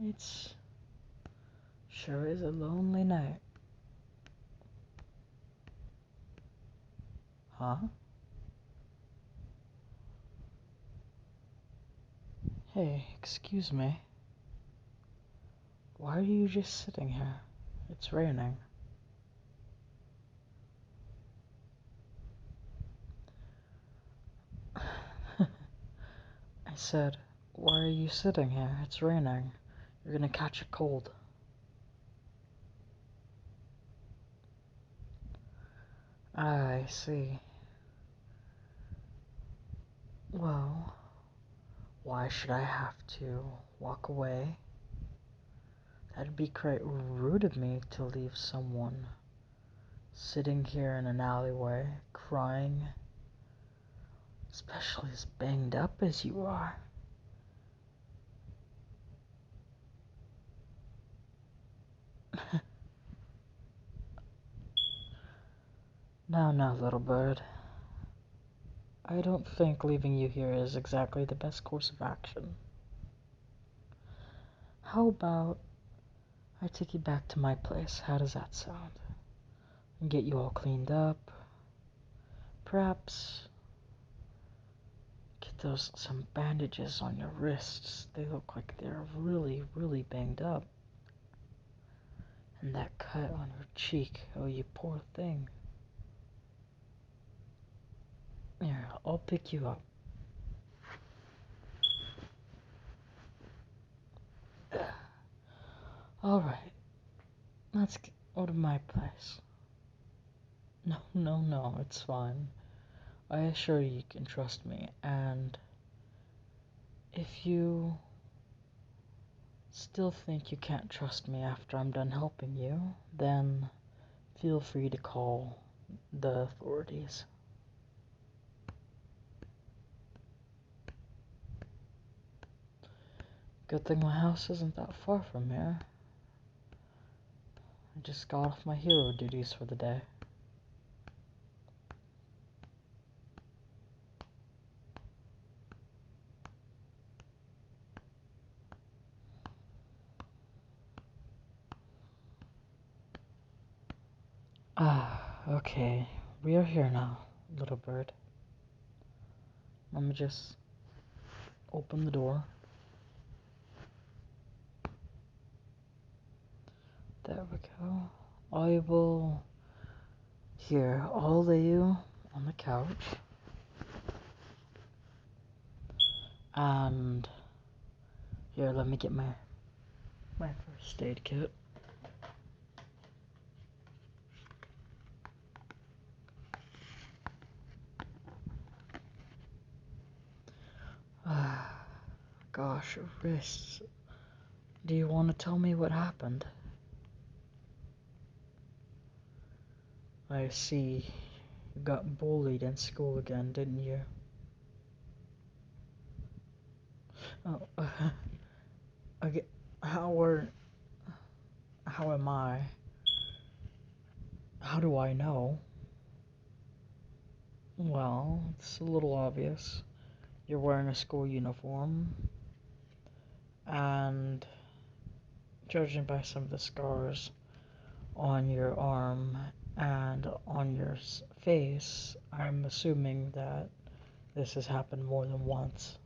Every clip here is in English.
It's sure is a lonely night. Huh? Hey, excuse me. Why are you just sitting here? It's raining. I said, why are you sitting here? It's raining. You're gonna catch a cold. I see. Well, why should I have to walk away? That'd be quite rude of me to leave someone sitting here in an alleyway, crying, especially as banged up as you are. Now, little bird. I don't think leaving you here is exactly the best course of action. How about I take you back to my place? How does that sound? And get you all cleaned up. Perhaps get some bandages on your wrists. They look like they're really, really banged up. And that cut on your cheek. Oh, you poor thing. Here, I'll pick you up. Alright, let's go to my place. No, it's fine. I assure you can trust me, and if you still think you can't trust me after I'm done helping you, then feel free to call the authorities. Good thing my house isn't that far from here. I just got off my hero duties for the day. Okay. We are here now, little bird. Let me just open the door. There we go. I will... Here, I'll lay you on the couch. And... Here, let me get my first aid kit. Gosh, wrists. Do you want to tell me what happened? I see you got bullied in school again, didn't you? Oh, okay. How am I? How do I know? Well, it's a little obvious. You're wearing a school uniform, and judging by some of the scars on your arm and on your face, I'm assuming that this has happened more than once.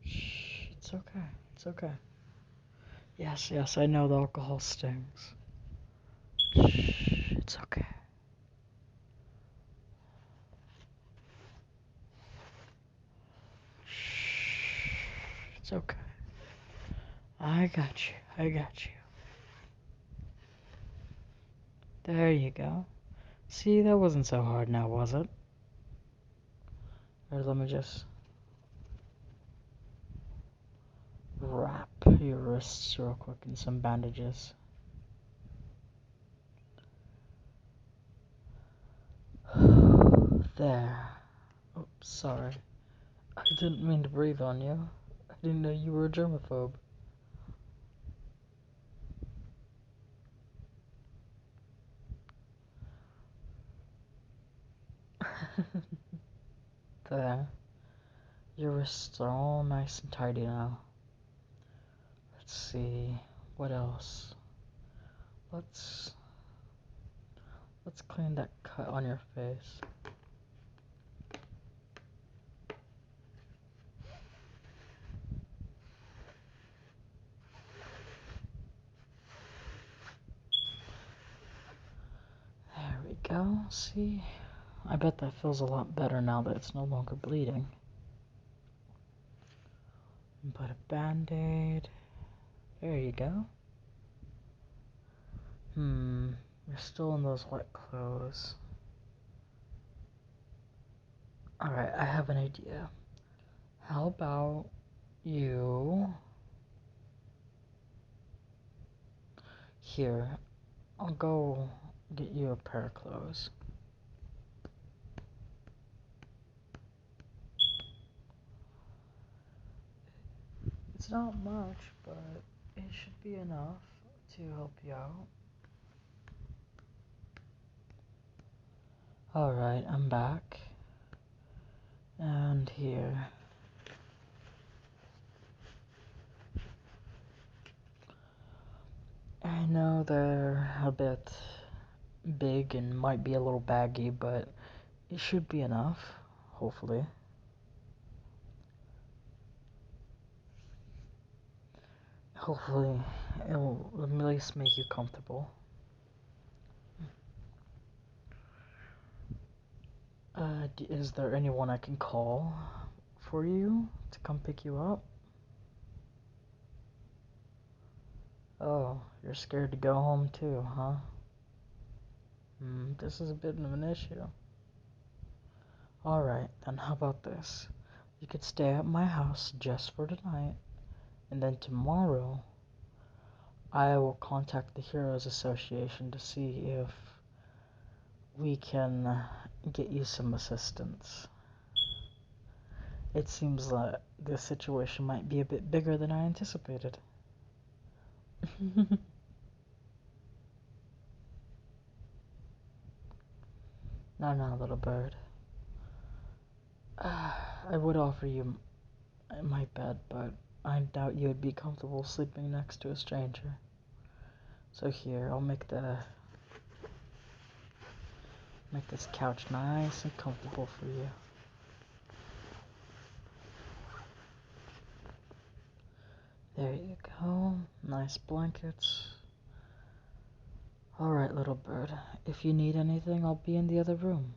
Shh, it's okay, it's okay. Yes, I know the alcohol stings. Shh, it's okay. Shh, it's okay. I got you. There you go. See, that wasn't so hard now, was it? Or let me just wrap your wrists real quick in some bandages. There. Oops, sorry. I didn't mean to breathe on you. I didn't know you were a germaphobe. There. Your wrists are all nice and tidy now. Let's see. What else? Let's clean that cut on your face. There we go. See? I bet that feels a lot better now that it's no longer bleeding. Put a band-aid. There you go. You're still in those wet clothes. Alright, I have an idea. How about you... Here, I'll go get you a pair of clothes. It's not much, but it should be enough to help you out. Alright, I'm back. And here. I know they're a bit big and might be a little baggy, but it should be enough, hopefully. Hopefully, it'll at least make you comfortable. Is there anyone I can call for you to come pick you up? Oh, you're scared to go home too, huh? This is a bit of an issue. Alright, then how about this? You could stay at my house just for tonight, and then tomorrow I will contact the Heroes Association to see if we can get you some assistance. It seems that this situation might be a bit bigger than I anticipated. No, little bird. I would offer you my bed, but I doubt you would be comfortable sleeping next to a stranger. So here, I'll make this couch nice and comfortable for you. There you go. Nice blankets. Alright, little bird. If you need anything, I'll be in the other room.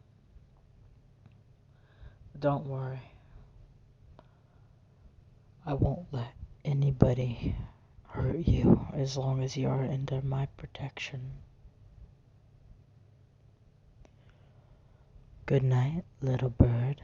Don't worry. I won't let anybody hurt you as long as you are under my protection. Good night, little bird.